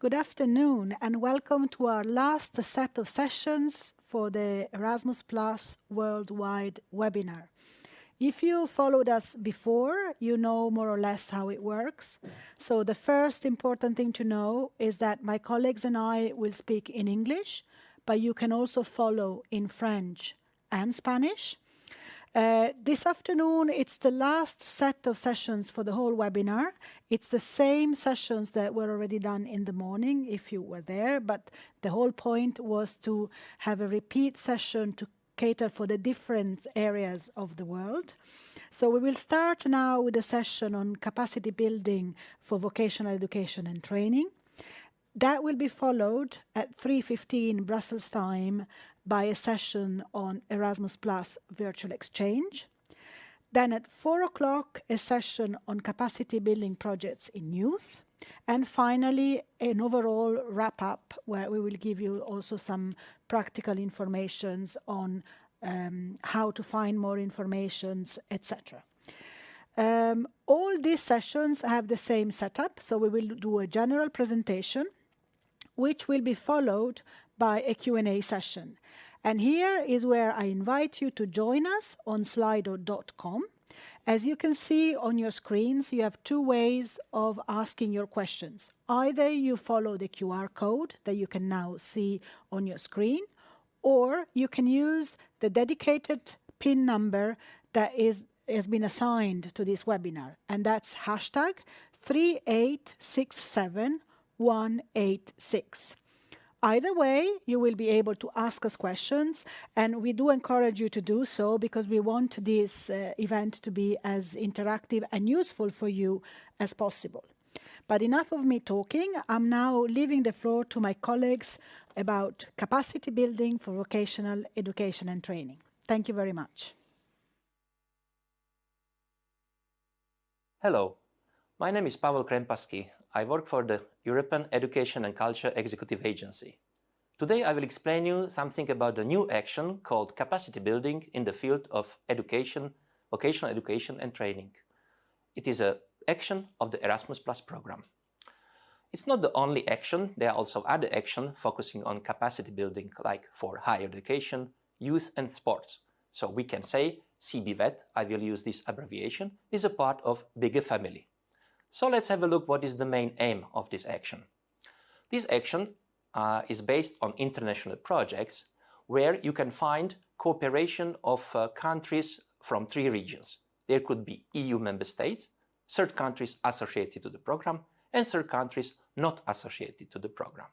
Good afternoon and welcome to our last set of sessions for the Erasmus Plus Worldwide Webinar. If you followed us before, you know more or less how it works. So the first important thing to know is that my colleagues and I will speak in English, but you can also follow in French and Spanish. This afternoon, it's the last set of sessions for the whole webinar. It's the same sessions that were already done in the morning, if you were there, but the whole point was to have a repeat session to cater for the different areas of the world. So we will start now with a session on capacity building for vocational education and training. That will be followed at 3:15 Brussels time by a session on Erasmus Plus virtual exchange. Then at 4 o'clock, a session on capacity building projects in youth. And finally, an overall wrap-up where we will give you also some practical informations on how to find more informations, etc. All these sessions have the same setup, so we will do a general presentation, which will be followed by a Q&A session. And here is where I invite you to join us on slido.com. As you can see on your screens, you have two ways of asking your questions. Either you follow the QR code that you can now see on your screen, or you can use the dedicated PIN number that has been assigned to this webinar, and that's hashtag 3867186. Either way, you will be able to ask us questions, and we do encourage you to do so because we want this event to be as interactive and useful for you as possible. But enough of me talking. I'm now leaving the floor to my colleagues about capacity building for vocational education and training. Thank you very much. Hello, my name is Pavel Krempaski. I work for the European Education and Culture Executive Agency. Today I will explain you something about the new action called capacity building in the field of education, vocational education and training. It is an action of the Erasmus Plus program. It's not the only action. There are also other actions focusing on capacity building, like for higher education, youth and sports. So we can say CBVET, I will use this abbreviation, is a part of bigger family. So let's have a look what is the main aim of this action. This action is based on international projects where you can find cooperation of countries from 3 regions. There could be EU member states, third countries associated to the program, and third countries not associated to the program.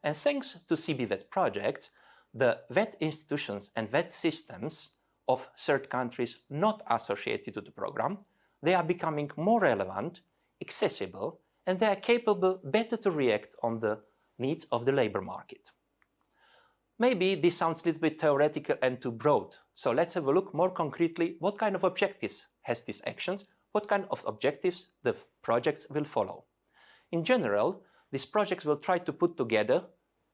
And thanks to CBVET projects, the VET institutions and VET systems of third countries not associated to the program, they are becoming more relevant, accessible, and they are capable better to react on the needs of the labor market. Maybe this sounds a little bit theoretical and too broad, so let's have a look more concretely what kind of objectives has these actions, what kind of objectives the projects will follow. In general, these projects will try to put together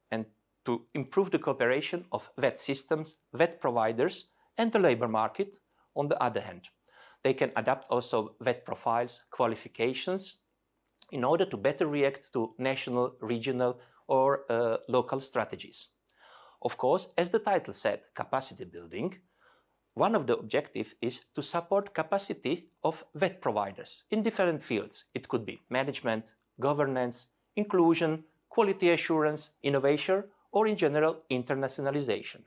and to improve the cooperation of VET systems, VET providers, and the labor market on the other hand. They can adapt also VET profiles, qualifications, in order to better react to national, regional, or local strategies. Of course, as the title said, capacity building, one of the objectives is to support capacity of VET providers in different fields. It could be management, governance, inclusion, quality assurance, innovation, or in general, internationalization.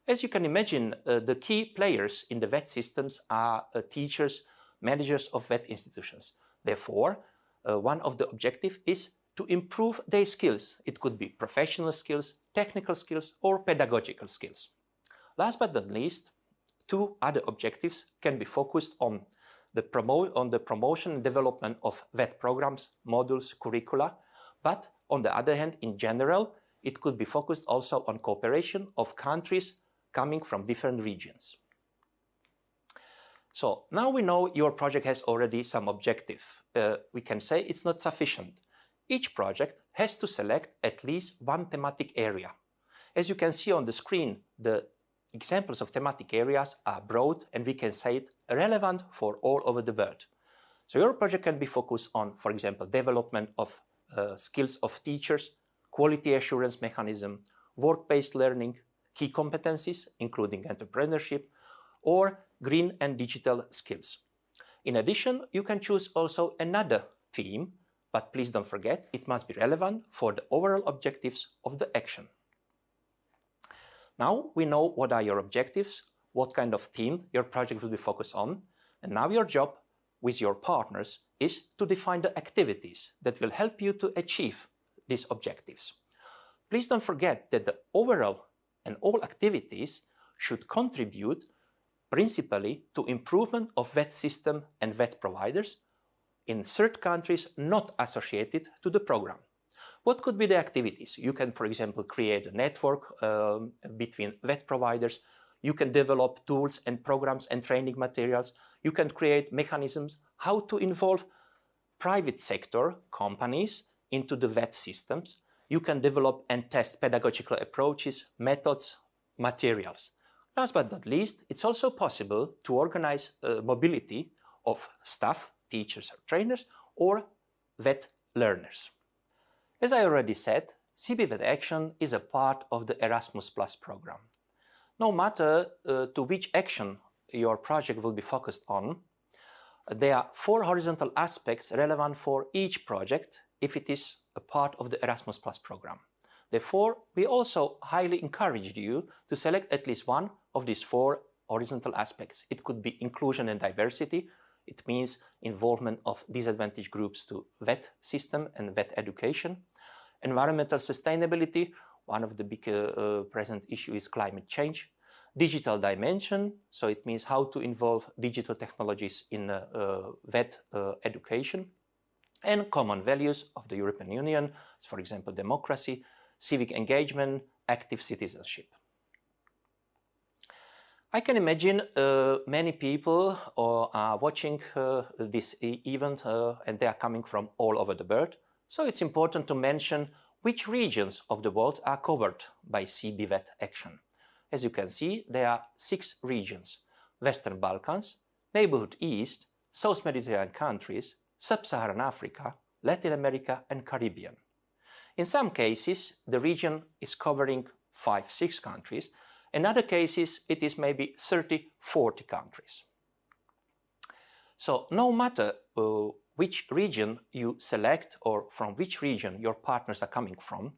As you can imagine, the key players in the VET systems are teachers, managers of VET institutions. Therefore, one of the objectives is to improve their skills. It could be professional skills, technical skills, or pedagogical skills. Last but not least, 2 other objectives can be focused on the promotion and development of VET programs, modules, curricula, but on the other hand, in general, it could be focused also on cooperation of countries coming from different regions. So now we know your project has already some objective. We can say it's not sufficient. Each project has to select at least one thematic area. As you can see on the screen, the examples of thematic areas are broad and we can say it relevant for all over the world. So your project can be focused on, for example, development of skills of teachers, quality assurance mechanism, work-based learning, key competencies, including entrepreneurship, or green and digital skills. In addition, you can choose also another theme, but please don't forget, it must be relevant for the overall objectives of the action. Now we know what are your objectives, what kind of theme your project will be focused on, and now your job with your partners is to define the activities that will help you to achieve these objectives. Please don't forget that the overall and all activities should contribute principally to improvement of VET system and VET providers in third countries not associated to the program. What could be the activities? You can, for example, create a network between VET providers. You can develop tools and programs and training materials. You can create mechanisms how to involve private sector companies into the VET systems. You can develop and test pedagogical approaches, methods, materials. Last but not least, it's also possible to organize mobility of staff, teachers or trainers, or VET learners. As I already said, CB VET Action is a part of the Erasmus Plus program. No matter to which action your project will be focused on, there are 4 horizontal aspects relevant for each project if it is a part of the Erasmus Plus program. Therefore, we also highly encourage you to select at least one of these 4 horizontal aspects. It could be inclusion and diversity. It means involvement of disadvantaged groups to VET system and VET education. Environmental sustainability, one of the big present issues is climate change. Digital dimension, so it means how to involve digital technologies in VET education. And common values of the European Union, for example, democracy, civic engagement, active citizenship. I can imagine many people are watching this event and they are coming from all over the world. So it's important to mention which regions of the world are covered by CB VET Action. As you can see, there are 6 regions: Western Balkans, Neighborhood East, South Mediterranean countries, Sub-Saharan Africa, Latin America, and Caribbean. In some cases, the region is covering 5-6 countries. In other cases, it is maybe 30-40 countries. So no matter which region you select or from which region your partners are coming from,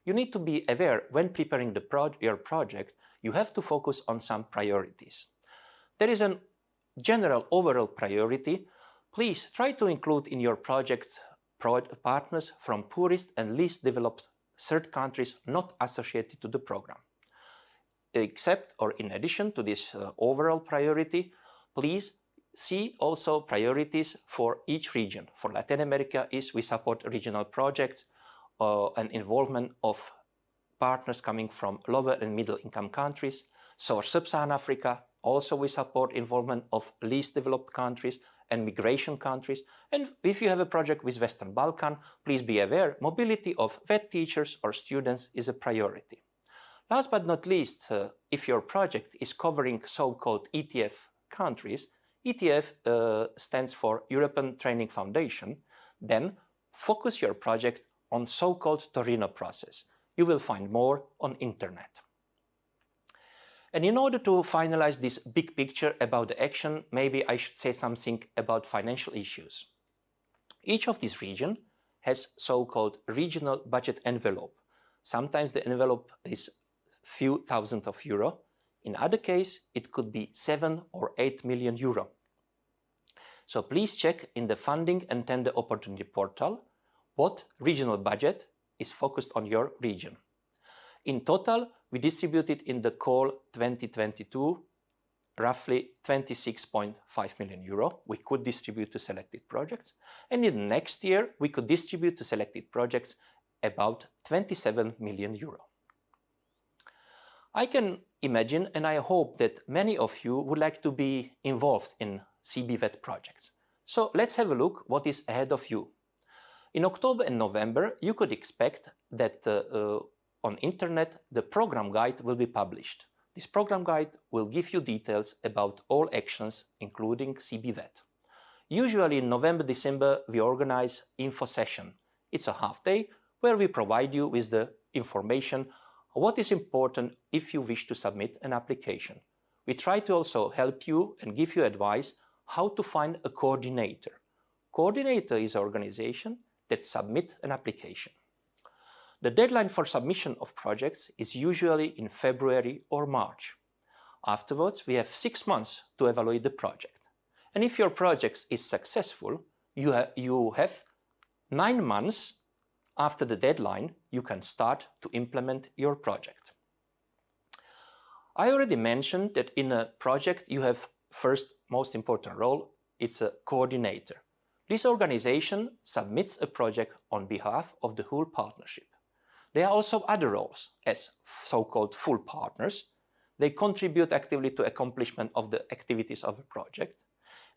you need to be aware when preparing your project, you have to focus on some priorities. There is a general overall priority. Please try to include in your project partners from poorest and least developed third countries not associated to the program. Except or in addition to this overall priority, please see also priorities for each region. For Latin America we support regional projects and involvement of partners coming from lower and middle income countries. So for Sub-Saharan Africa, also we support involvement of least developed countries and migration countries. And if you have a project with Western Balkan, please be aware mobility of VET teachers or students is a priority. Last but not least, if your project is covering so-called ETF countries, ETF stands for European Training Foundation, then focus your project on so-called Torino process. You will find more on internet. And in order to finalize this big picture about the action, maybe I should say something about financial issues. Each of these regions has so-called regional budget envelope. Sometimes the envelope is few thousand of euro. In other case, it could be 7 or 8 million euro. So please check in the funding and tender opportunity portal what regional budget is focused on your region. In total, we distributed in the call 2022 roughly 26.5 million euro. We could distribute to selected projects. And in the next year, we could distribute to selected projects about 27 million euro. I can imagine and I hope that many of you would like to be involved in CB VET projects. So let's have a look what is ahead of you. In October and November, you could expect that on internet, the program guide will be published. This program guide will give you details about all actions, including CB VET. Usually in November, December, we organize info session. It's a half day where we provide you with the information what is important if you wish to submit an application. We try to also help you and give you advice how to find a coordinator. Coordinator is an organization that submits an application. The deadline for submission of projects is usually in February or March. Afterwards, we have 6 months to evaluate the project. And if your project is successful, you have 9 months after the deadline, you can start to implement your project. I already mentioned that in a project you have first most important role, it's a coordinator. This organization submits a project on behalf of the whole partnership. There are also other roles as so-called full partners. They contribute actively to accomplishment of the activities of a project.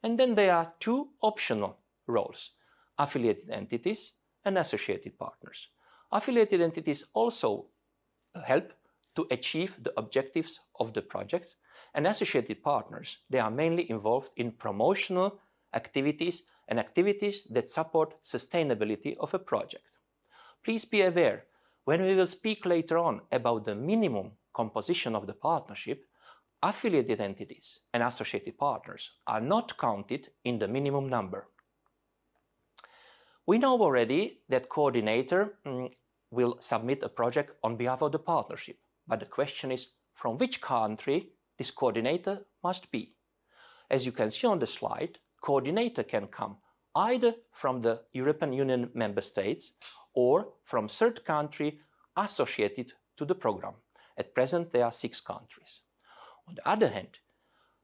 And then there are 2 optional roles, affiliated entities and associated partners. Affiliated entities also help to achieve the objectives of the projects, and associated partners, they are mainly involved in promotional activities and activities that support sustainability of a project. Please be aware, when we will speak later on about the minimum composition of the partnership, affiliated entities and associated partners are not counted in the minimum number. We know already that coordinator will submit a project on behalf of the partnership, but the question is from which country this coordinator must be. As you can see on the slide, coordinator can come either from the European Union member states or from third country associated to the program. At present, there are 6 countries. On the other hand,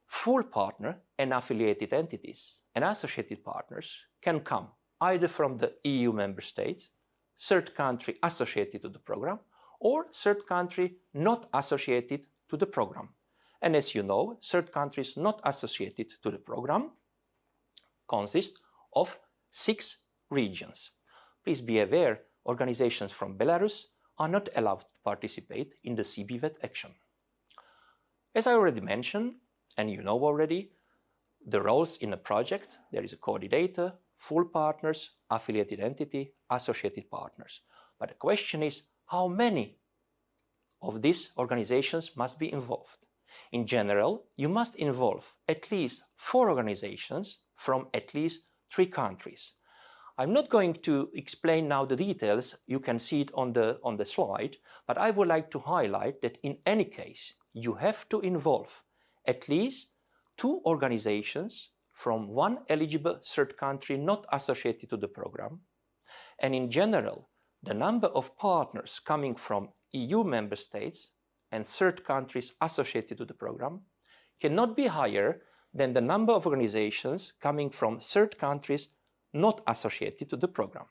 full partner and affiliated entities and associated partners can come either from the EU member states, third country associated to the program, or third country not associated to the program. And as you know, third countries not associated to the program consist of 6 regions. Please be aware, organizations from Belarus are not allowed to participate in the CBVET action. As I already mentioned, and you know already, the roles in a project, there is a coordinator, full partners, affiliated entity, associated partners. But the question is, how many of these organizations must be involved? In general, you must involve at least 4 organizations from at least 3 countries. I'm not going to explain now the details, you can see it on the slide, but I would like to highlight that in any case, you have to involve at least 2 organizations from 1 eligible third country not associated to the program. And in general, the number of partners coming from EU member states and third countries associated to the program cannot be higher than the number of organizations coming from third countries not associated to the program.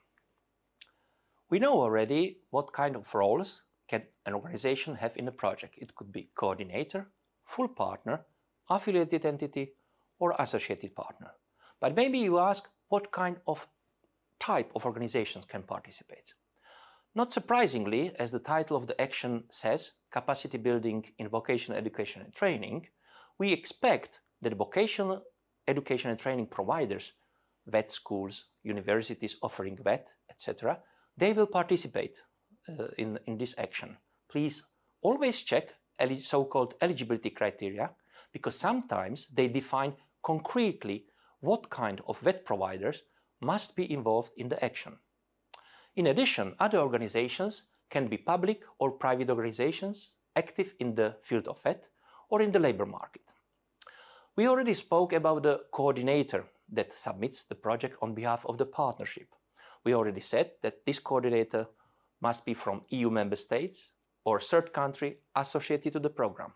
We know already what kind of roles can an organization have in a project. It could be coordinator, full partner, affiliated entity, or associated partner. But maybe you ask what kind of type of organizations can participate. Not surprisingly, as the title of the action says, capacity building in vocational education and training, we expect that vocational education and training providers, vet schools, universities offering vet, etc., they will participate in this action. Please always check so-called eligibility criteria, because sometimes they define concretely what kind of vet providers must be involved in the action. In addition, other organizations can be public or private organizations active in the field of vet or in the labor market. We already spoke about the coordinator that submits the project on behalf of the partnership. We already said that this coordinator must be from EU member states or third country associated to the program.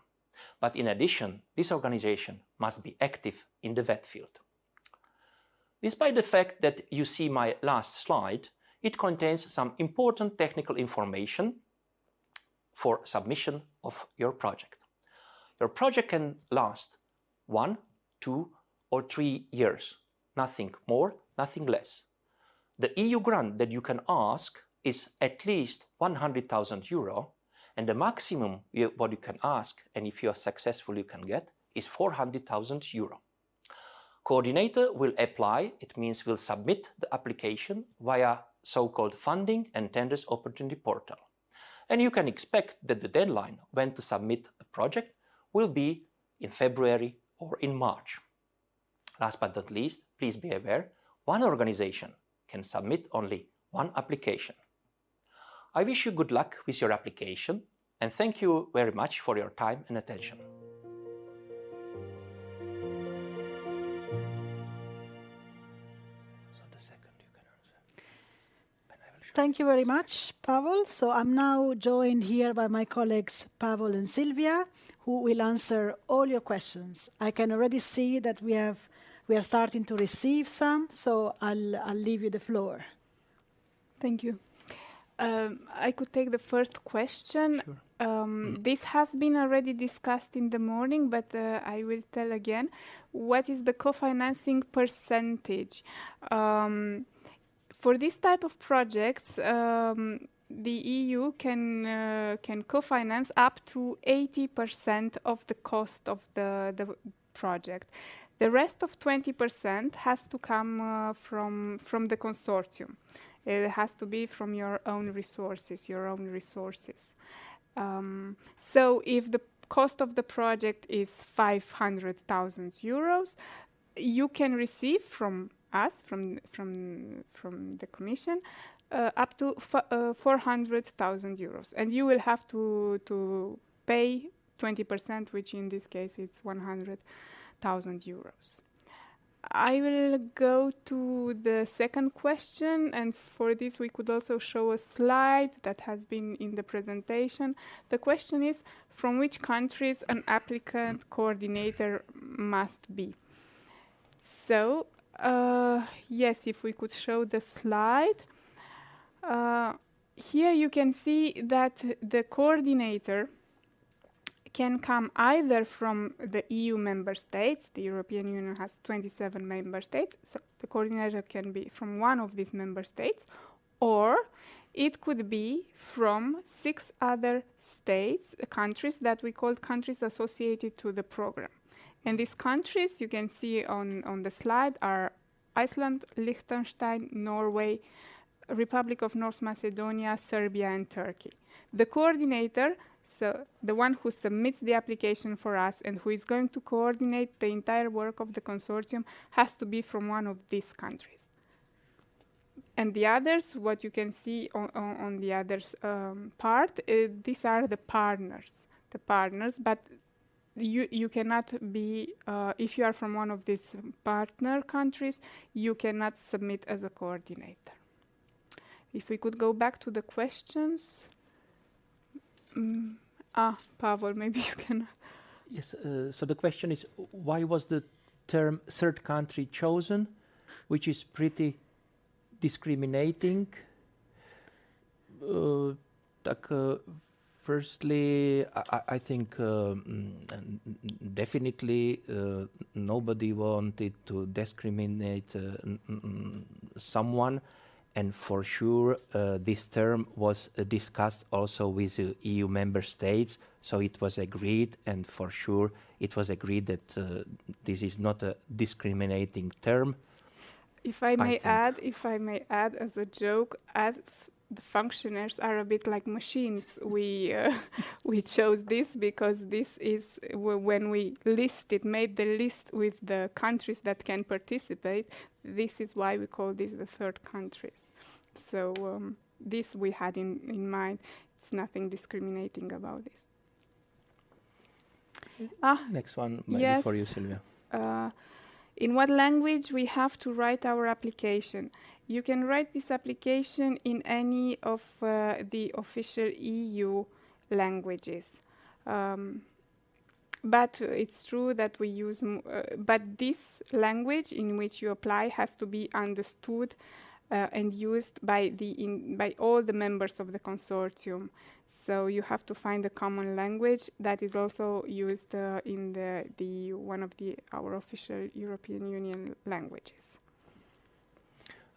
But in addition, this organization must be active in the vet field. Despite the fact that you see my last slide, it contains some important technical information for submission of your project. Your project can last 1, 2, or 3 years. Nothing more, nothing less. The EU grant that you can ask is at least 100,000 euro, and the maximum what you can ask, and if you are successful you can get, is 400,000 euro. Coordinator will apply, it means will submit the application via so-called Funding and Tenders Opportunity Portal. And you can expect that the deadline when to submit a project will be in February or in March. Last but not least, please be aware, one organization can submit only one application. I wish you good luck with your application and thank you very much for your time and attention. Thank you very much, Pavel. So I'm now joined here by my colleagues Pavel and Silvia, who will answer all your questions. I can already see that we are starting to receive some, so I'll leave you the floor. Thank you. I could take the first question. Sure. This has been already discussed in the morning, but I will tell again. What is the co-financing percentage? For this type of projects, the EU can co-finance up to 80% of the cost of the project. The rest of 20% has to come from the consortium. It has to be from your own resources, So if the cost of the project is 500,000 euros, you can receive from us, from the Commission, up to 400,000 euros. And you will have to pay 20%, which in this case it's 100,000 euros. I will go to the second question, and for this we could also show a slide that has been in the presentation. The question is, from which countries an applicant coordinator must be? So, yes, if we could show the slide. Here you can see that the coordinator can come either from the EU member states. The European Union has 27 member states, so the coordinator can be from one of these member states, or it could be from 6 other states, countries that we call countries associated to the program. And these countries, you can see on the slide, are Iceland, Liechtenstein, Norway, Republic of North Macedonia, Serbia, and Turkey. The coordinator, so the one who submits the application for us and who is going to coordinate the entire work of the consortium, has to be from one of these countries. And the others, what you can see on the others part, these are the partners, but you cannot be, if you are from one of these partner countries, you cannot submit as a coordinator. If we could go back to the questions. Pavel, maybe you can. Yes, so the question is, why was the term third country chosen, which is pretty discriminating? Firstly, I think definitely nobody wanted to discriminate someone. And for sure, this term was discussed also with EU member states, so it was agreed, and for sure it was agreed that this is not a discriminating term. If I may add as a joke, as the functionaries are a bit like machines, we chose this because this is when we made the list with the countries that can participate. This is why we call this the third countries. So this we had in mind. It's nothing discriminating about this. Next one, maybe yes. For you, Silvia. In what language we have to write our application? You can write this application in any of the official EU languages. But it's true that we use, but this language in which you apply has to be understood and used by all the members of the consortium. So you have to find a common language that is also used in one of our official European Union languages.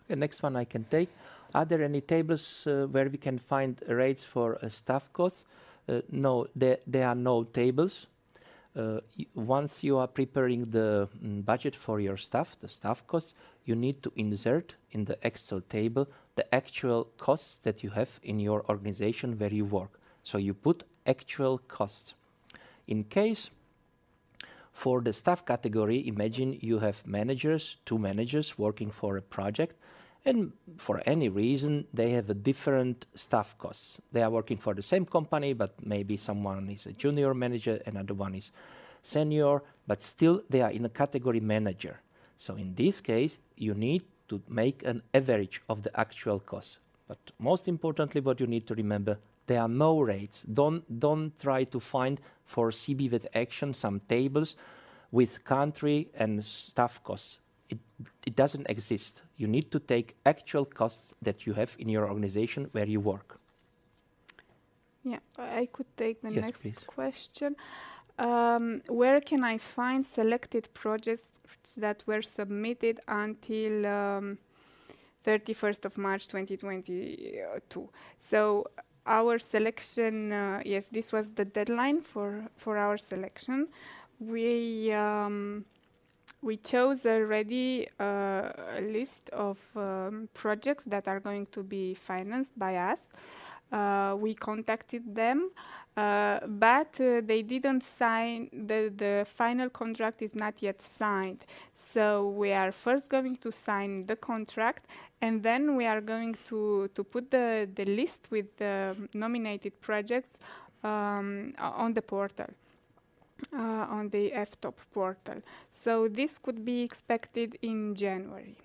Okay, next one I can take. Are there any tables where we can find rates for staff costs? No, there are no tables. Once you are preparing the budget for your staff, the staff costs, you need to insert in the Excel table the actual costs that you have in your organization where you work. So you put actual costs. In case for the staff category, imagine you have managers, 2 managers working for a project, and for any reason they have a different staff costs. They are working for the same company, but maybe someone is a junior manager, another one is senior, but still they are in a category manager. So in this case, you need to make an average of the actual costs. But most importantly, what you need to remember, there are no rates. Don't try to find for CB with action some tables with country and staff costs. It doesn't exist. You need to take actual costs that you have in your organization where you work. Yeah, I could take the Yes, next please. question. Where can I find selected projects that were submitted until 31st of March 2022? So our selection, yes, this was the deadline for our selection. We chose already a list of projects that are going to be financed by us. We contacted them, but they didn't sign, the final contract is not yet signed. So we are first going to sign the contract, and then we are going to put the list with the nominated projects on the portal. On the FTOP portal. So this could be expected in January.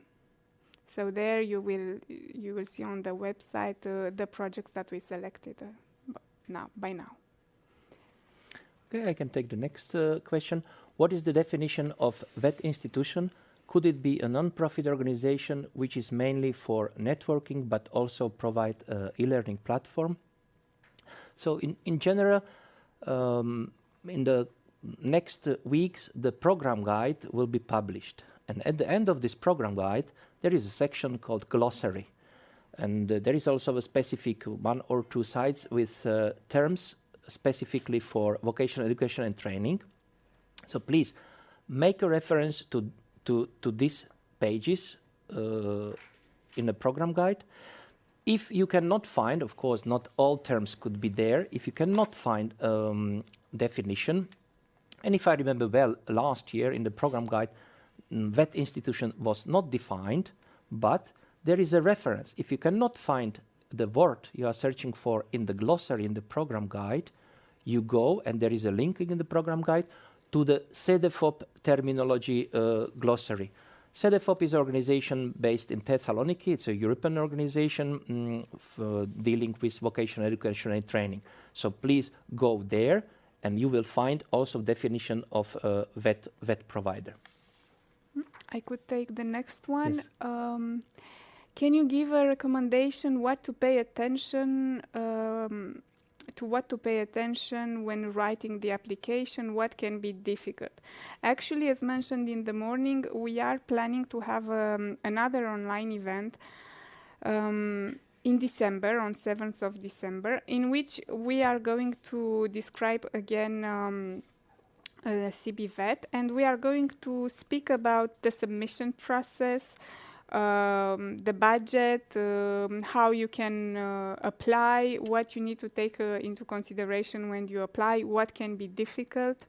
So there you will see on the website the projects that we selected by now. Okay, I can take the next question. What is the definition of VET institution? Could it be a non-profit organization which is mainly for networking but also provide e-learning platform? So in general, in the next weeks, the program guide will be published. And at the end of this program guide, there is a section called glossary. And there is also a specific 1 or 2 sites with terms specifically for vocational education and training. So please make a reference to these pages in the program guide. If you cannot find, of course, not all terms could be there. If you cannot find definition, and if I remember well, last year in the program guide, VET institution was not defined, but there is a reference. If you cannot find the word you are searching for in the glossary in the program guide, you go, and there is a link in the program guide, to the CEDEFOP terminology glossary. CEDEFOP is an organization based in Thessaloniki. It's a European organization dealing with vocational education and training. So please go there, and you will find also definition of VET provider. I could take the next one. Yes. Can you give a recommendation what to pay attention when writing the application? What can be difficult? Actually, as mentioned in the morning, we are planning to have another online event in December, on 7th of December, in which we are going to describe again CBVET, and we are going to speak about the submission process, the budget, how you can apply, what you need to take into consideration when you apply, what can be difficult.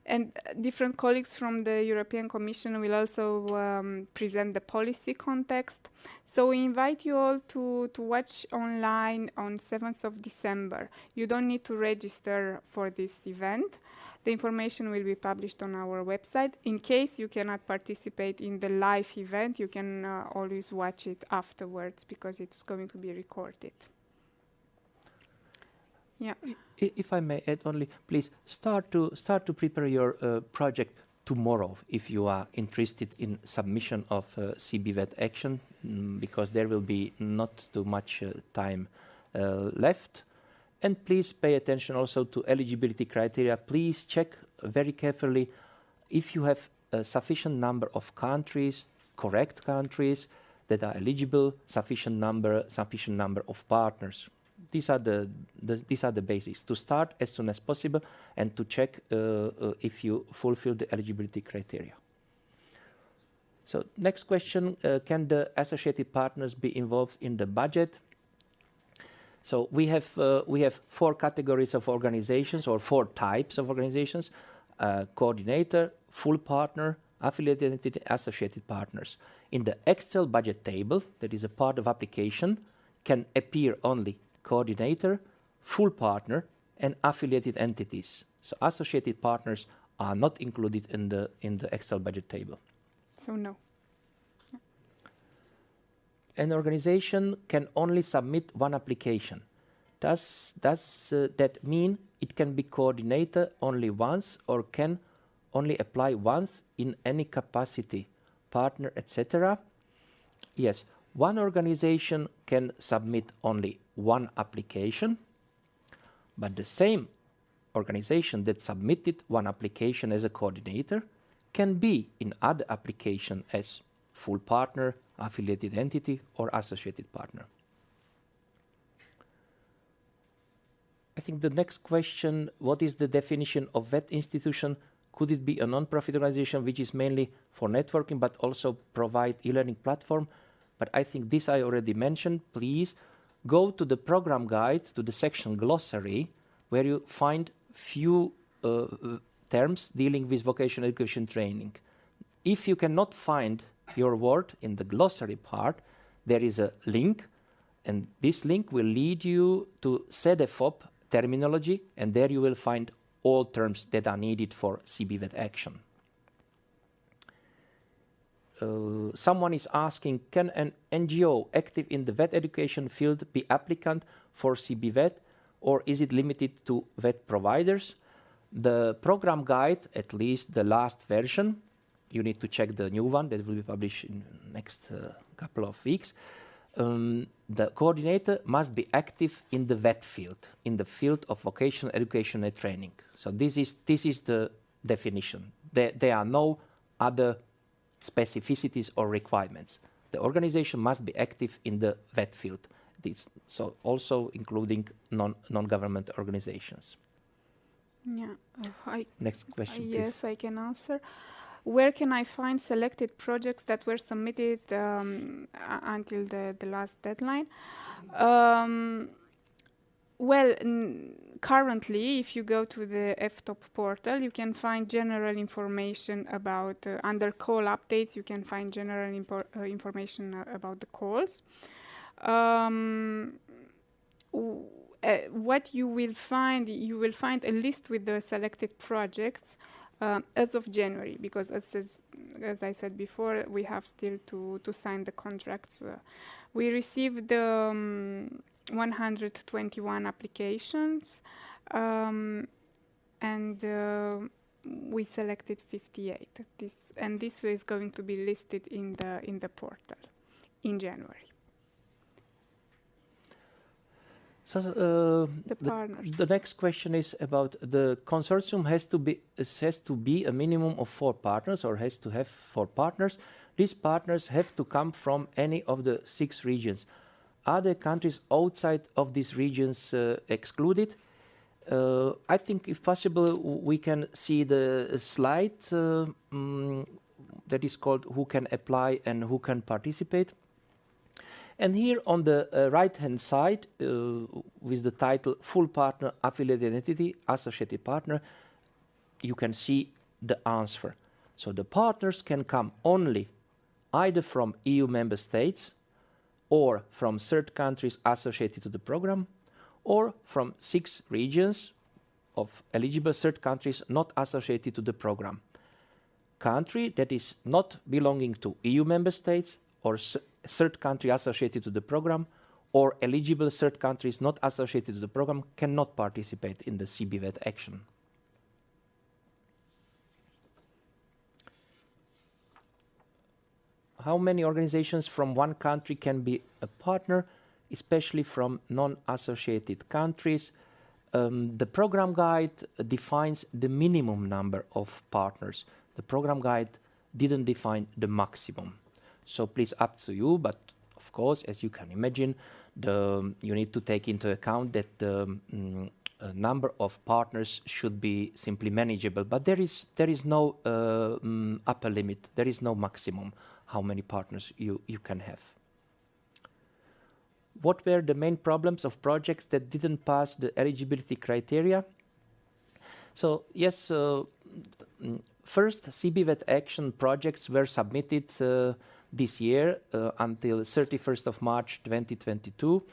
And different colleagues from the European Commission will also present the policy context. So we invite you all to watch online on 7th of December. You don't need to register for this event. The information will be published on our website. In case you cannot participate in the live event, you can always watch it afterwards because it's going to be recorded. Yeah. If I may add only, please start to prepare your project tomorrow if you are interested in submission of CBVET action, because there will be not too much time left. And please pay attention also to eligibility criteria. Please check very carefully if you have a sufficient number of countries, correct countries that are eligible, sufficient number of partners. These are the basics. To start as soon as possible and to check if you fulfill the eligibility criteria. So next question, can the associated partners be involved in the budget? So we have 4 categories of organizations, or 4 types of organizations: coordinator, full partner, affiliated entity, associated partners. In the Excel budget table, that is a part of application, can appear only coordinator, full partner, and affiliated entities. So associated partners are not included in the Excel budget table. So no. An organization can only submit one application. Does that mean it can be coordinator only once, or can only apply once in any capacity, partner, etc.? Yes, one organization can submit only one application, but the same organization that submitted one application as a coordinator can be in other application as full partner, affiliated entity, or associated partner. I think the next question, what is the definition of VET institution? Could it be a non-profit organization which is mainly for networking but also provide e-learning platform? But I think this I already mentioned. Please go to the program guide, to the section glossary, where you find few terms dealing with vocational education training. If you cannot find your word in the glossary part, there is a link, and this link will lead you to CEDEFOP terminology, and there you will find all terms that are needed for CBVET action. Someone is asking, can an NGO active in the VET education field be applicant for CBVET, or is it limited to VET providers? The program guide, at least the last version, you need to check the new one that will be published in the next couple of weeks. The coordinator must be active in the VET field, in the field of vocational education and training. So this is the definition. There are no other specificities or requirements. The organization must be active in the VET field. So also including non-government organizations. Yeah. Next question, please. Yes, I can answer. Where can I find selected projects that were submitted until the last deadline? Well, currently, if you go to the FTOP portal, you can find general information about, under call updates, you can find general information about the calls. What you will find a list with the selected projects as of January, because as I said before, we have still to sign the contracts. We received 121 applications, and we selected 58. This is going to be listed in the portal in January. So the next question is about the consortium has to be a minimum of 4 partners, or has to have 4 partners. These partners have to come from any of the 6 regions. Are there countries outside of these regions excluded? I think, if possible, we can see the slide that is called "Who can apply and who can participate." And here on the right-hand side, with the title "Full Partner, Affiliated Entity, Associated Partner," you can see the answer. So the partners can come only either from EU member states, or from third countries associated to the program, or from 6 regions of eligible third countries not associated to the program. Country that is not belonging to EU member states, or third country associated to the program, or eligible third countries not associated to the program cannot participate in the CBVET action. How many organizations from one country can be a partner, especially from non-associated countries? The program guide defines the minimum number of partners. The program guide didn't define the maximum. So please, up to you, but of course, as you can imagine, you need to take into account that number of partners should be simply manageable, but there is no upper limit. There is no maximum how many partners you can have. What were the main problems of projects that didn't pass the eligibility criteria? So yes, first CBVET action projects were submitted this year until 31st of March 2022.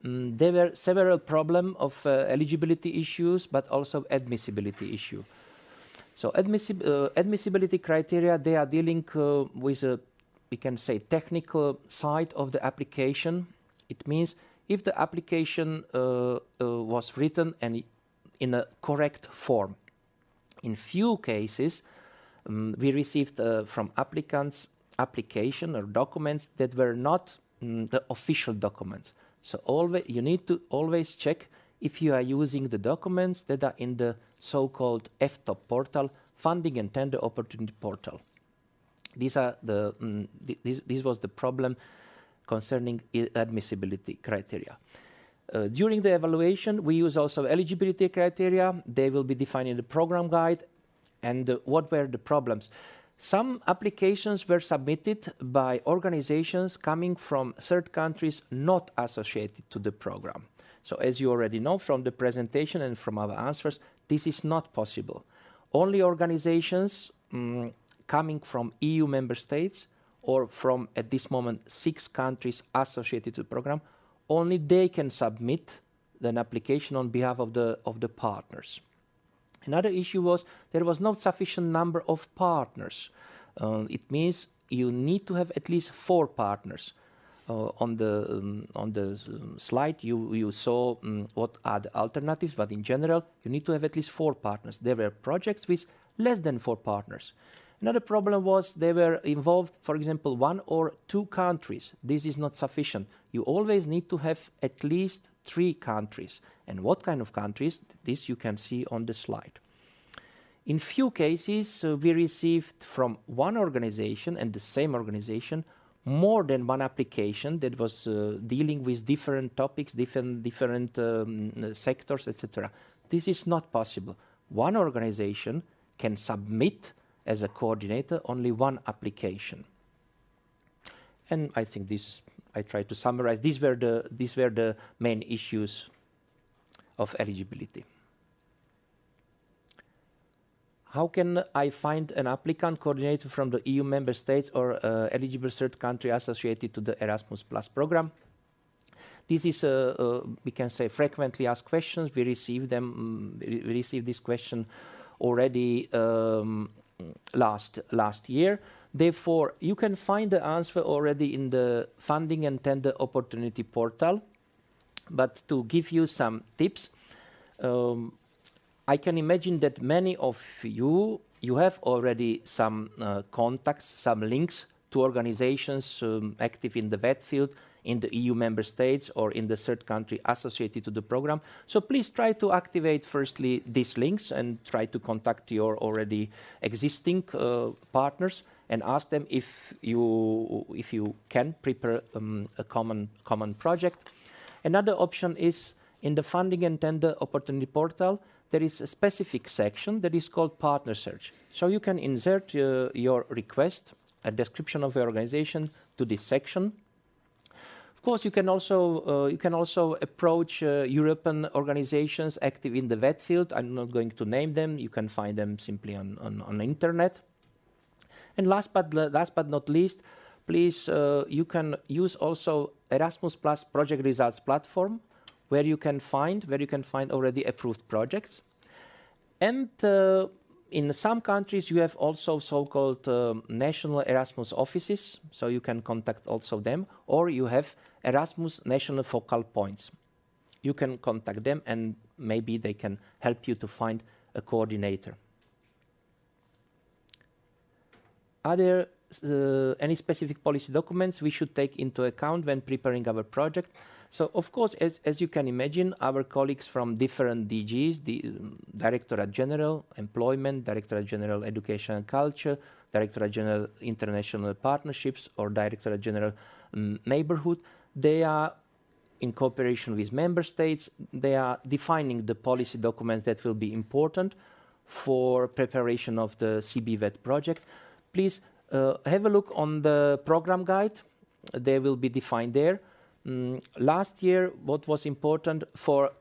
There were several problems of eligibility issues, but also admissibility issue. So admissibility criteria, they are dealing with a, we can say, technical side of the application. It means if the application was written and in a correct form. In few cases, we received from applicants application or documents that were not the official documents. So you need to always check if you are using the documents that are in the so-called FTOP portal, Funding and Tender Opportunity Portal. These are this was the problem concerning admissibility criteria. During the evaluation, we use also eligibility criteria. They will be defined in the program guide. And what were the problems? Some applications were submitted by organizations coming from third countries not associated to the program. So as you already know from the presentation and from our answers, this is not possible. Only organizations coming from EU member states or from, at this moment, 6 countries associated to the program, only they can submit an application on behalf of the partners. Another issue was there was not sufficient number of partners. It means you need to have at least 4 partners. On the slide you saw what are the alternatives, but in general you need to have at least 4 partners. There were projects with less than 4 partners. Another problem was they were involved, for example, 1 or 2 countries. This is not sufficient. You always need to have at least 3 countries. And what kind of countries? This you can see on the slide. In few cases, we received from one organization and the same organization more than one application that was dealing with different topics, different sectors, etc. This is not possible. One organization can submit as a coordinator only one application. And I think this, I try to summarize, these were the main issues of eligibility. How can I find an applicant coordinator from the EU member states or eligible third country associated to the Erasmus Plus program? This is, we can say, frequently asked questions. We received this question already last year. Therefore, you can find the answer already in the Funding and Tender Opportunity portal. But to give you some tips, I can imagine that many of you have already some contacts, some links to organizations active in the VET field, in the EU member states or in the third country associated to the program. So please try to activate firstly these links and try to contact your already existing partners and ask them if you can prepare a common project. Another option is in the Funding and Tender Opportunity portal, there is a specific section that is called Partner Search. So you can insert your request, a description of your organization to this section. Of course, you can also approach European organizations active in the VET field. I'm not going to name them. You can find them simply on the internet. And last but not least, please you can use also Erasmus Plus Project Results platform, where you can find already approved projects. And in some countries, you have also so-called national Erasmus offices, so you can contact also them, or you have Erasmus national focal points. You can contact them and maybe they can help you to find a coordinator. Are there any specific policy documents we should take into account when preparing our project? So, of course, as you can imagine, our colleagues from different DGs, the Directorate General Employment, Directorate General Education and Culture, Directorate General International Partnerships, or Directorate General Neighborhood, they are in cooperation with member states, they are defining the policy documents that will be important for preparation of the CBVET project. Please have a look on the program guide. They will be defined there. Last year, what was important for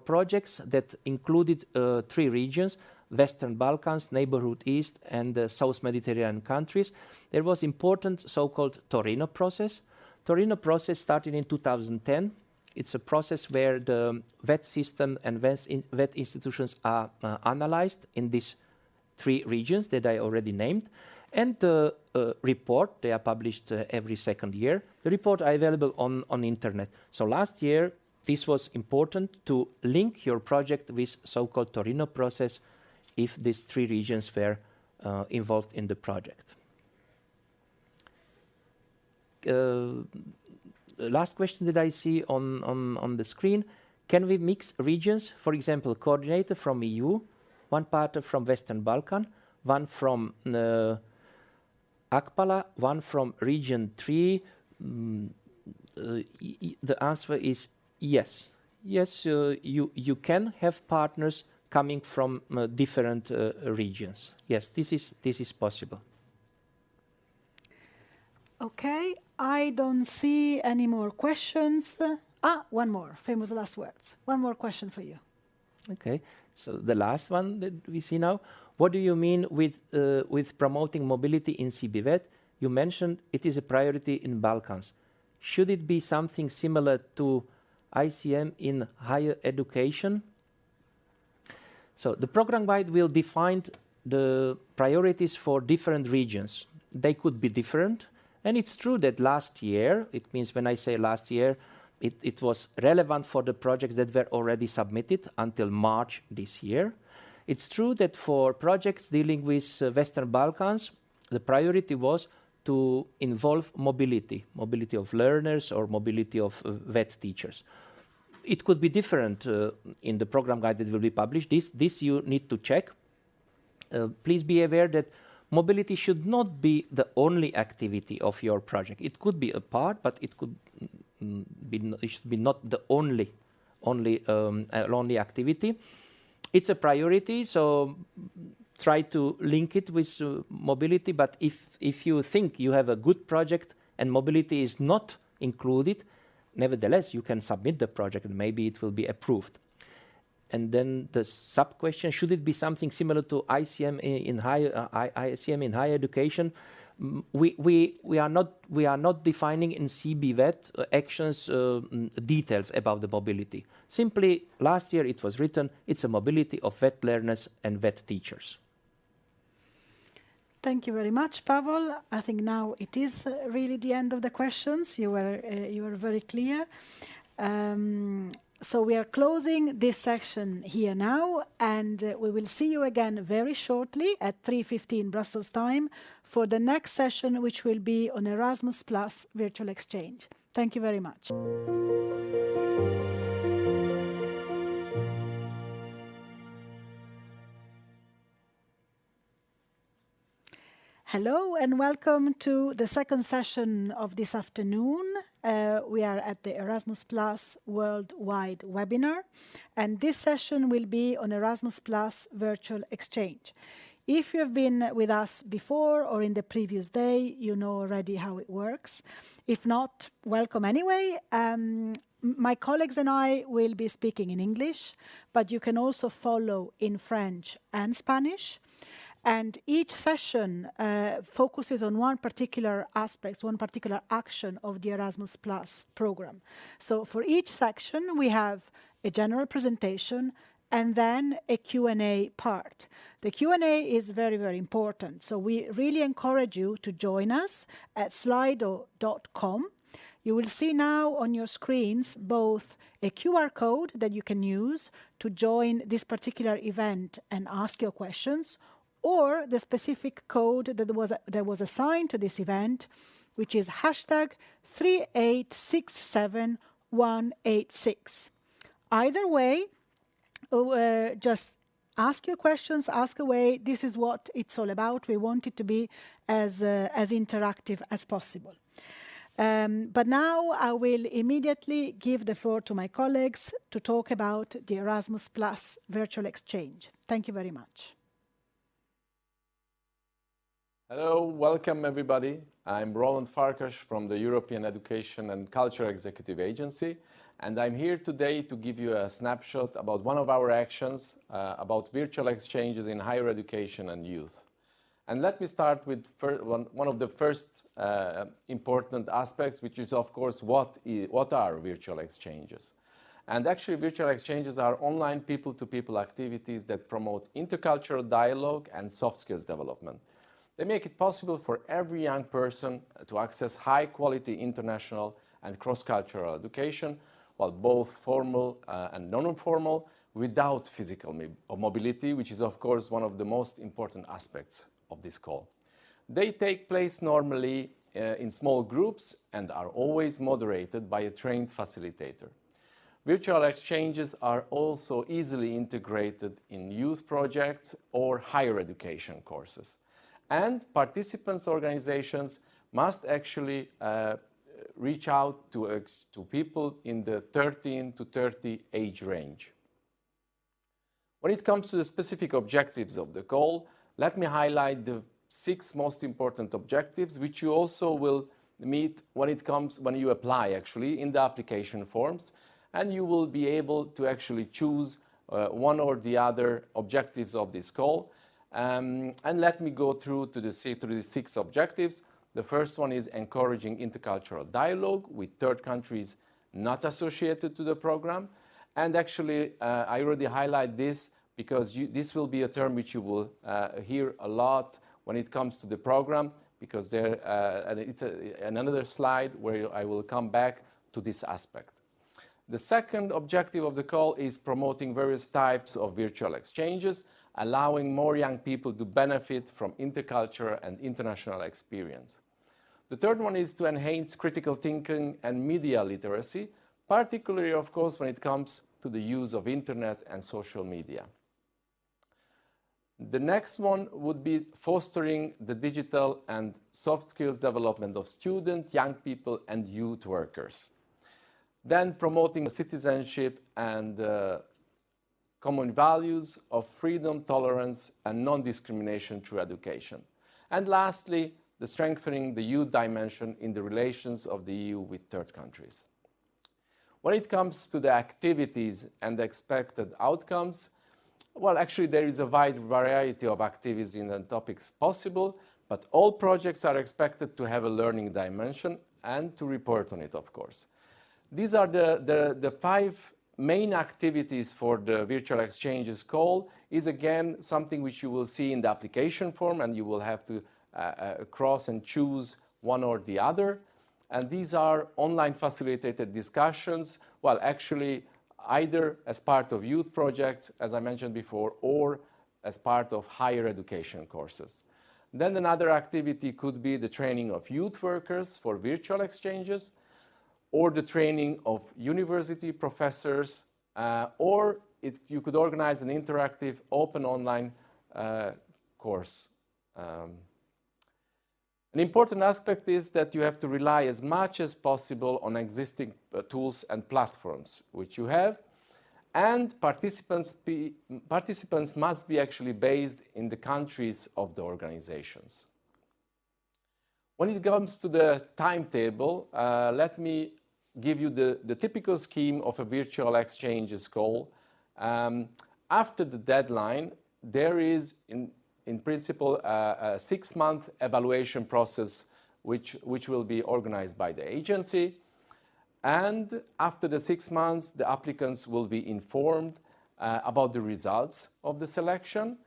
projects that included 3 regions, Western Balkans, Neighborhood East, and the South Mediterranean countries, there was important so-called Torino process. Torino process started in 2010. It's a process where the VET system and VET institutions are analyzed in these 3 regions that I already named. And the report, they are published every second year. The report are available on internet. So last year, this was important to link your project with so-called Torino process if these 3 regions were involved in the project. Last question that I see on the screen, can we mix regions? For example, coordinator from EU, one partner from Western Balkan, one from ACPALA, one from region 3. The answer is yes. Yes, you can have partners coming from different regions. Yes, this is possible. Okay, I don't see any more questions. One more, famous last words. One more question for you. Okay, so the last one that we see now. What do you mean with promoting mobility in CBVET? You mentioned it is a priority in Balkans. Should it be something similar to ICM in higher education? So the program guide will define the priorities for different regions. They could be different. And it's true that last year, it means when I say last year, it was relevant for the projects that were already submitted until March this year. It's true that for projects dealing with Western Balkans, the priority was to involve mobility of learners or mobility of VET teachers. It could be different in the program guide that will be published. This you need to check. Please be aware that mobility should not be the only activity of your project. It could be a part, but it should be not the only activity. It's a priority, so try to link it with mobility. But if you think you have a good project and mobility is not included, nevertheless you can submit the project and maybe it will be approved. And then the sub-question, should it be something similar to ICM in higher education? We are not defining in CBVET actions details about the mobility. Simply, last year it was written, it's a mobility of VET learners and VET teachers. Thank you very much, Pavel. I think now it is really the end of the questions. You were very clear. So we are closing this section here now, and we will see you again very shortly at 3:15 Brussels time for the next session, which will be on Erasmus Plus Virtual Exchange. Thank you very much. Hello and welcome to the second session of this afternoon. We are at the Erasmus Plus Worldwide Webinar, and this session will be on Erasmus Plus Virtual Exchange. If you have been with us before or in the previous day, you know already how it works. If not, welcome anyway. My colleagues and I will be speaking in English, but you can also follow in French and Spanish. And each session focuses on one particular aspect, one particular action of the Erasmus Plus program. So for each section, we have a general presentation and then a Q&A part. The Q&A is very, very important. So we really encourage you to join us at slido.com. You will see now on your screens both a QR code that you can use to join this particular event and ask your questions, or the specific code that was assigned to this event, which is hashtag 3867186. Either way, just ask your questions, ask away. This is what it's all about. We want it to be as interactive as possible. But now I will immediately give the floor to my colleagues to talk about the Erasmus Plus virtual exchange. Thank you very much. Hello, welcome everybody. I'm Roland Farkas from the European Education and Culture Executive Agency, and I'm here today to give you a snapshot about one of our actions about virtual exchanges in higher education and youth. And let me start with one of the first important aspects, which is, of course, what are virtual exchanges? And actually, virtual exchanges are online people-to-people activities that promote intercultural dialogue and soft skills development. They make it possible for every young person to access high-quality international and cross-cultural education, while both formal and non-formal, without physical mobility, which is, of course, one of the most important aspects of this call. They take place normally in small groups and are always moderated by a trained facilitator. Virtual exchanges are also easily integrated in youth projects or higher education courses. And participants' organizations must actually reach out to people in the 13 to 30 age range. When it comes to the specific objectives of the call, let me highlight the 6 most important objectives, which you also will meet when you apply actually in the application forms, and you will be able to actually choose one or the other objectives of this call. And let me go through to the 6 objectives. The first one is encouraging intercultural dialogue with third countries not associated to the program. And actually, I already highlight this because this will be a term which you will hear a lot when it comes to the program, because it's another slide where I will come back to this aspect. The second objective of the call is promoting various types of virtual exchanges, allowing more young people to benefit from intercultural and international experience. The third one is to enhance critical thinking and media literacy, particularly, of course, when it comes to the use of internet and social media. The next one would be fostering the digital and soft skills development of students, young people, and youth workers. Then promoting citizenship and common values of freedom, tolerance, and non-discrimination through education. And lastly, the strengthening the youth dimension in the relations of the EU with third countries. When it comes to the activities and the expected outcomes, well, actually there is a wide variety of activities and topics possible, but all projects are expected to have a learning dimension and to report on it, of course. These are the 5 main activities for the virtual exchanges call. Is again something which you will see in the application form, and you will have to cross and choose one or the other. And these are online facilitated discussions, well, actually either as part of youth projects, as I mentioned before, or as part of higher education courses. Then another activity could be the training of youth workers for virtual exchanges, or the training of university professors, or you could organize an interactive open online course. An important aspect is that you have to rely as much as possible on existing tools and platforms which you have, and participants must be actually based in the countries of the organizations. When it comes to the timetable, let me give you the typical scheme of a virtual exchanges call. After the deadline, there is in principle a 6-month evaluation process which will be organized by the agency. And after the 6 months, the applicants will be informed about the results of the selection.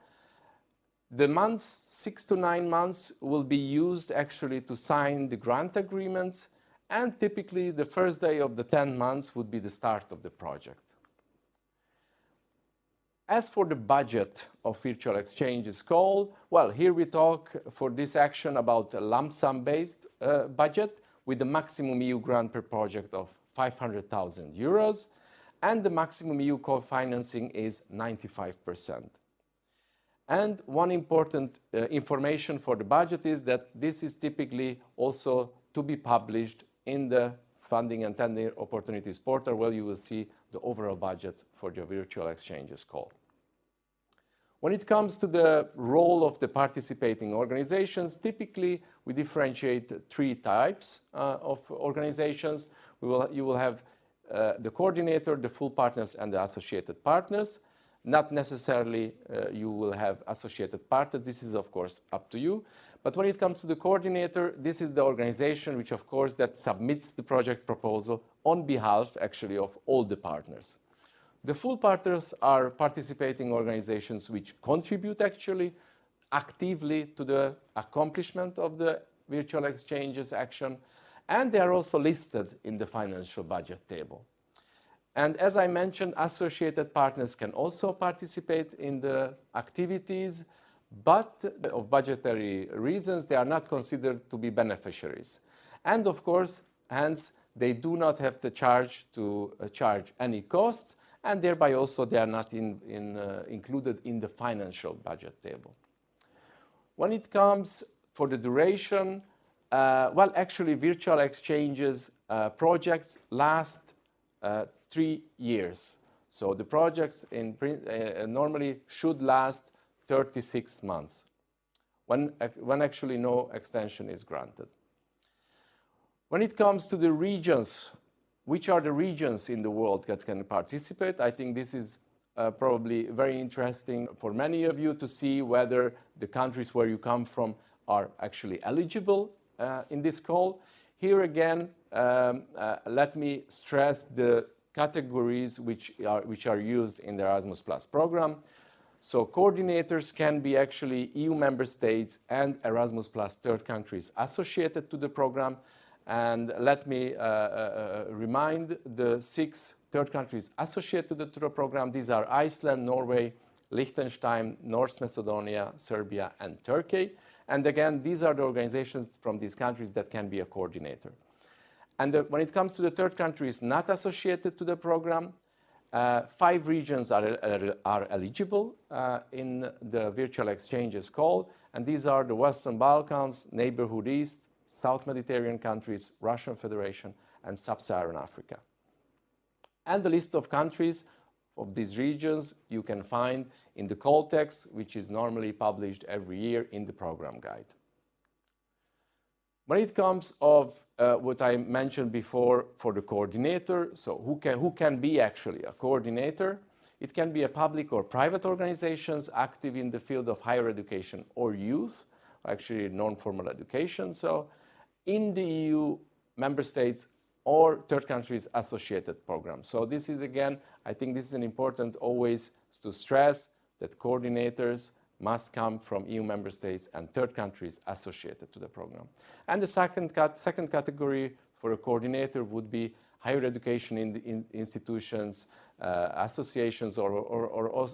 The months, 6 to 9 months, will be used actually to sign the grant agreements, and typically the first day of the 10 months would be the start of the project. As for the budget of virtual exchanges call, well, here we talk for this action about a lump sum based budget with the maximum EU grant per project of 500,000 euros, and the maximum EU co-financing is 95%. And one important information for the budget is that this is typically also to be published in the Funding and Tender Opportunities portal, where you will see the overall budget for the virtual exchanges call. When it comes to the role of the participating organizations, typically we differentiate three types of organizations. You will have the coordinator, the full partners, and the associated partners. Not necessarily you will have associated partners. This is, of course, up to you. But when it comes to the coordinator, this is the organization which, of course, that submits the project proposal on behalf, actually, of all the partners. The full partners are participating organizations which contribute, actually, actively to the accomplishment of the virtual exchanges action, and they are also listed in the financial budget table. And as I mentioned, associated partners can also participate in the activities, but of budgetary reasons, they are not considered to be beneficiaries. And of course, hence, they do not have to charge any costs, and thereby also they are not included in the financial budget table. When it comes for the duration, well, actually, virtual exchanges projects last 3 years. So the projects normally should last 36 months, when actually no extension is granted. When it comes to the regions, which are the regions in the world that can participate, I think this is probably very interesting for many of you to see whether the countries where you come from are actually eligible in this call. Here again, let me stress the categories which are used in the Erasmus Plus program. So coordinators can be actually EU member states and Erasmus Plus third countries associated to the program. And let me remind the 6 third countries associated to the program. These are Iceland, Norway, Liechtenstein, North Macedonia, Serbia, and Turkey. And again, these are the organizations from these countries that can be a coordinator. And when it comes to the third countries not associated to the program, 5 regions are eligible in the virtual exchanges call. And these are the Western Balkans, Neighborhood East, South Mediterranean countries, Russian Federation, and Sub-Saharan Africa. And the list of countries of these regions you can find in the call text, which is normally published every year in the program guide. When it comes of what I mentioned before for the coordinator, so who can be actually a coordinator? It can be a public or private organizations active in the field of higher education or youth, actually non-formal education. So in the EU member states or third countries associated programs. So this is, again, I think this is an important always to stress that coordinators must come from EU member states and third countries associated to the program. And the second category for a coordinator would be higher education in institutions, associations or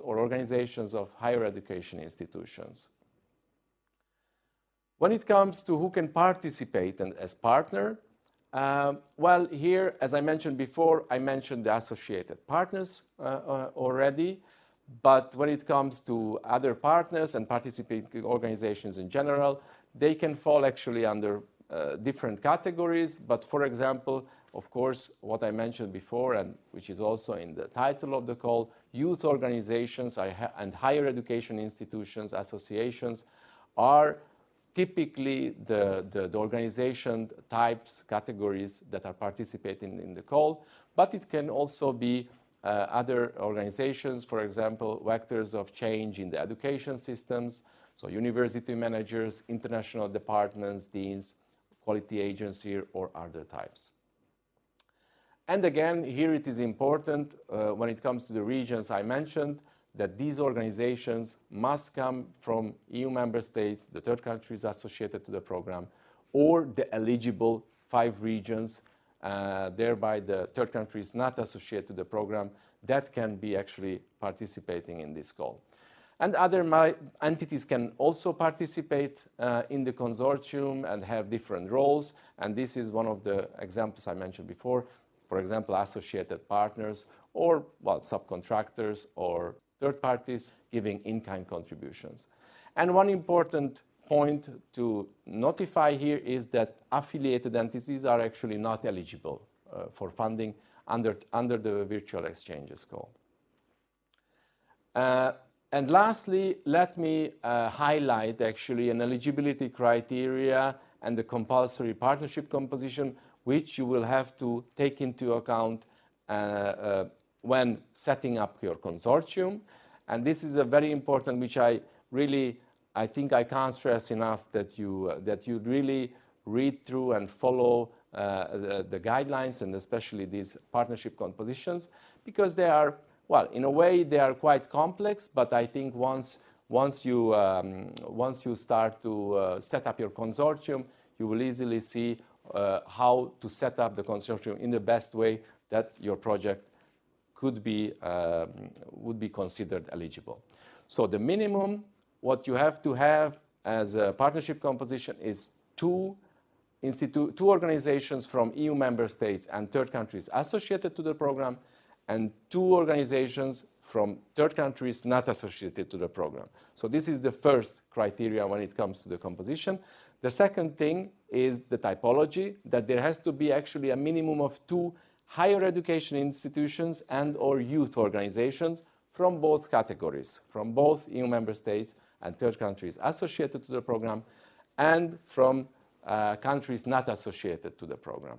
organizations of higher education institutions. When it comes to who can participate as partner, well, here, as I mentioned before, I mentioned the associated partners already. But when it comes to other partners and participating organizations in general, they can fall actually under different categories. But for example, of course, what I mentioned before, and which is also in the title of the call, youth organizations and higher education institutions, associations are typically the organization types, categories that are participating in the call, but it can also be other organizations, for example, vectors of change in the education systems, so university managers, international departments, deans, quality agency, or other types. And again, here it is important when it comes to the regions I mentioned, that these organizations must come from EU member states, the third countries associated to the program, or the eligible 5 regions, thereby the third countries not associated to the program that can be actually participating in this call. And other entities can also participate in the consortium and have different roles. And this is one of the examples I mentioned before. For example, associated partners or, well, subcontractors or third parties giving in-kind contributions. And one important point to notify here is that affiliated entities are actually not eligible for funding under the virtual exchanges goal. And lastly, let me highlight actually an eligibility criteria and the compulsory partnership composition, which you will have to take into account when setting up your consortium. And this is a very important, which I think I can't stress enough, that you really read through and follow the guidelines, and especially these partnership compositions, because they are, well, in a way they are quite complex, but I think once you start to set up your consortium, you will easily see how to set up the consortium in the best way that your project would be considered eligible. So the minimum, what you have to have as a partnership composition is two organizations from EU member states and third countries associated to the program, and two organizations from third countries not associated to the program. So this is the first criteria when it comes to the composition. The second thing is the typology, that there has to be actually a minimum of two higher education institutions and or youth organizations from both categories, from both EU member states and third countries associated to the program, and from countries not associated to the program.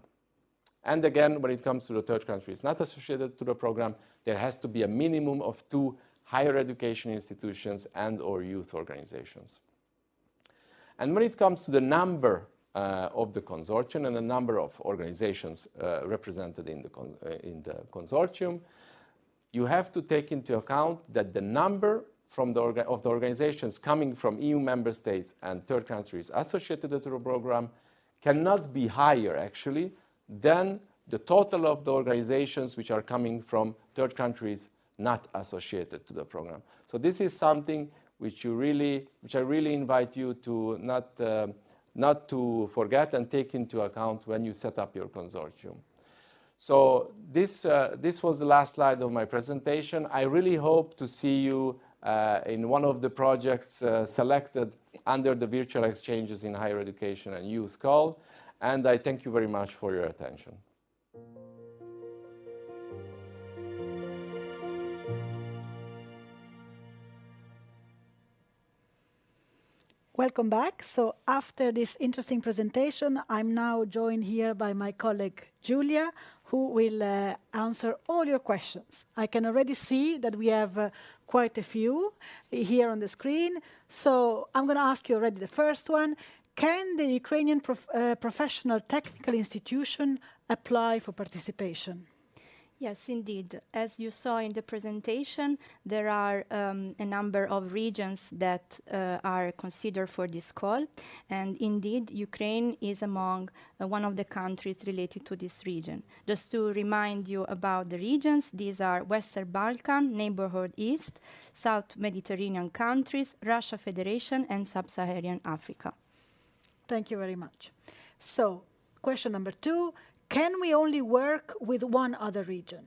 And again, when it comes to the third countries not associated to the program, there has to be a minimum of two higher education institutions and or youth organizations. And when it comes to the number of the consortium and the number of organizations represented in the consortium, you have to take into account that the number of the organizations coming from EU member states and third countries associated to the program cannot be higher, actually, than the total of the organizations which are coming from third countries not associated to the program. So this is something which I really invite you to not to forget and take into account when you set up your consortium. So this was the last slide of my presentation. I really hope to see you in one of the projects selected under the virtual exchanges in higher education and youth call. And I thank you very much for your attention. Welcome back. So after this interesting presentation, I'm now joined here by my colleague Julia, who will answer all your questions. I can already see that we have quite a few here on the screen. So I'm going to ask you already the first one. Can the Ukrainian professional technical institution apply for participation? Yes, indeed. As you saw in the presentation, there are a number of regions that are considered for this call. And indeed, Ukraine is among one of the countries related to this region. Just to remind you about the regions, these are Western Balkan, Neighborhood East, South Mediterranean countries, Russia Federation, and Sub-Saharan Africa. Thank you very much. So, question number 2. Can we only work with one other region?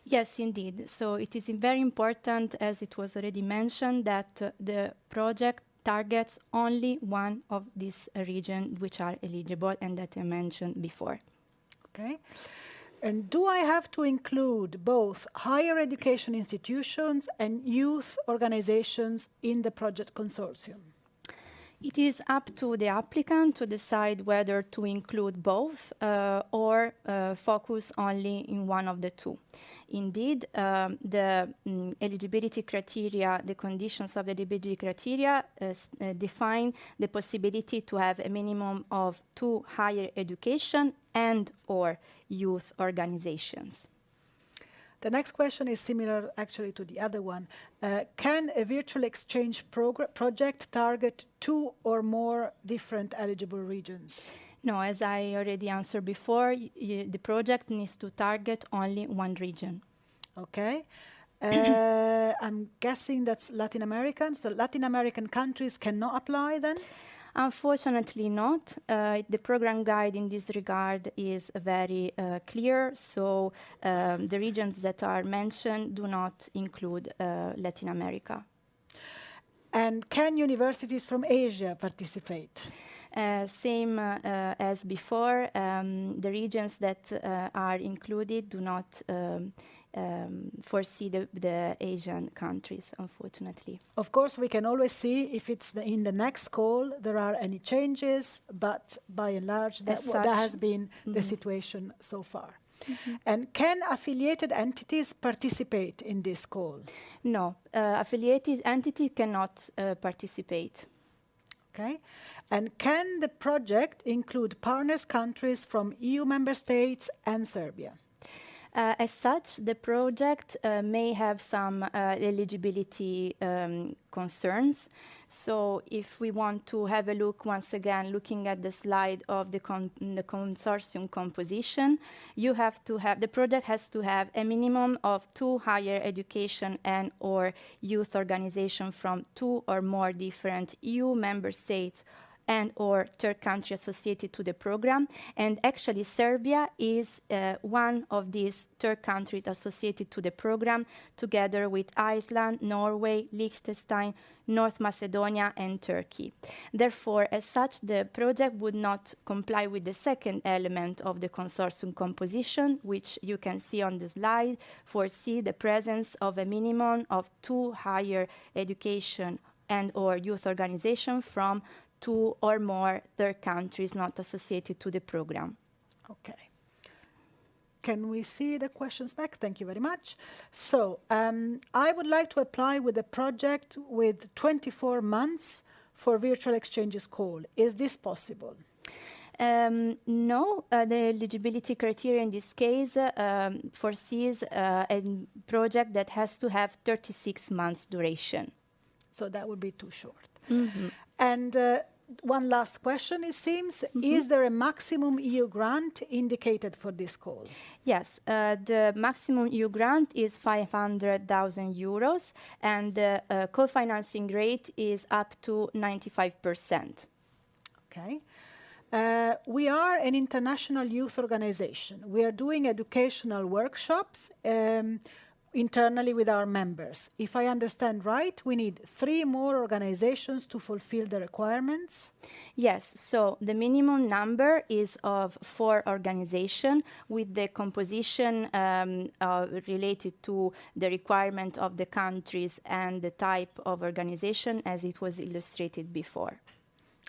Yes, indeed. So it is very important, as it was already mentioned, that the project targets only one of these regions which are eligible and that I mentioned before. Okay. And do I have to include both higher education institutions and youth organizations in the project consortium? It is up to the applicant to decide whether to include both or focus only in one of the two. Indeed, the eligibility criteria, the conditions of the eligibility criteria define the possibility to have a minimum of 2 higher education and or youth organizations. The next question is similar actually to the other one. Can a virtual exchange project target 2 or more different eligible regions? No, as I already answered before, the project needs to target only one region. Okay. I'm guessing that's Latin American. So Latin American countries cannot apply then? Unfortunately not. The program guide in this regard is very clear, so the regions that are mentioned do not include Latin America. And can universities from Asia participate? Same as before, the regions that are included do not foresee the Asian countries, unfortunately. Of course, we can always see if it's in the next call there are any changes, but by and large, that has been the situation so far. And can affiliated entities participate in this call? No, affiliated entity cannot participate. Okay. And can the project include partners countries from EU member states and Serbia? As such, the project may have some eligibility concerns. So if we want to have a look once again, looking at the slide of the consortium composition, you have to have, the project has to have a minimum of 2 higher education and or youth organizations from 2 or more different EU member states and or third country associated to the program. And actually Serbia is one of these third countries associated to the program, together with Iceland, Norway, Liechtenstein, North Macedonia, and Turkey. Therefore, as such, the project would not comply with the second element of the consortium composition, which you can see on the slide, foresee the presence of a minimum of 2 higher education and or youth organizations from 2 or more third countries not associated to the program. Okay. Can we see the questions back? Thank you very much. So I would like to apply with a project with 24 months for virtual exchanges call. Is this possible? No, the eligibility criteria in this case foresees a project that has to have 36 months duration. So that would be too short. And one last question, it seems. Is there a maximum EU grant indicated for this call? Yes, the maximum EU grant is 500,000 euros, and the co-financing rate is up to 95%. Okay. We are an international youth organization. We are doing educational workshops internally with our members. If I understand right, we need 3 more organizations to fulfill the requirements? Yes, so the minimum number is of 4 organizations, with the composition related to the requirement of the countries and the type of organization as it was illustrated before.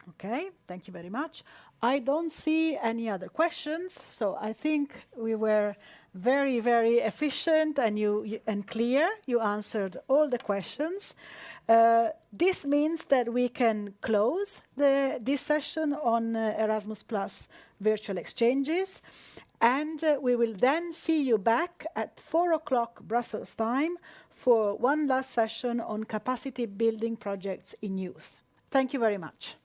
Okay, thank you very much. I don't see any other questions, so I think we were very, very efficient and clear. You answered all the questions. This means that we can close this session on Erasmus Plus virtual exchanges, and we will then see you back at 4 o'clock Brussels time for one last session on capacity building projects in youth. Thank you very much.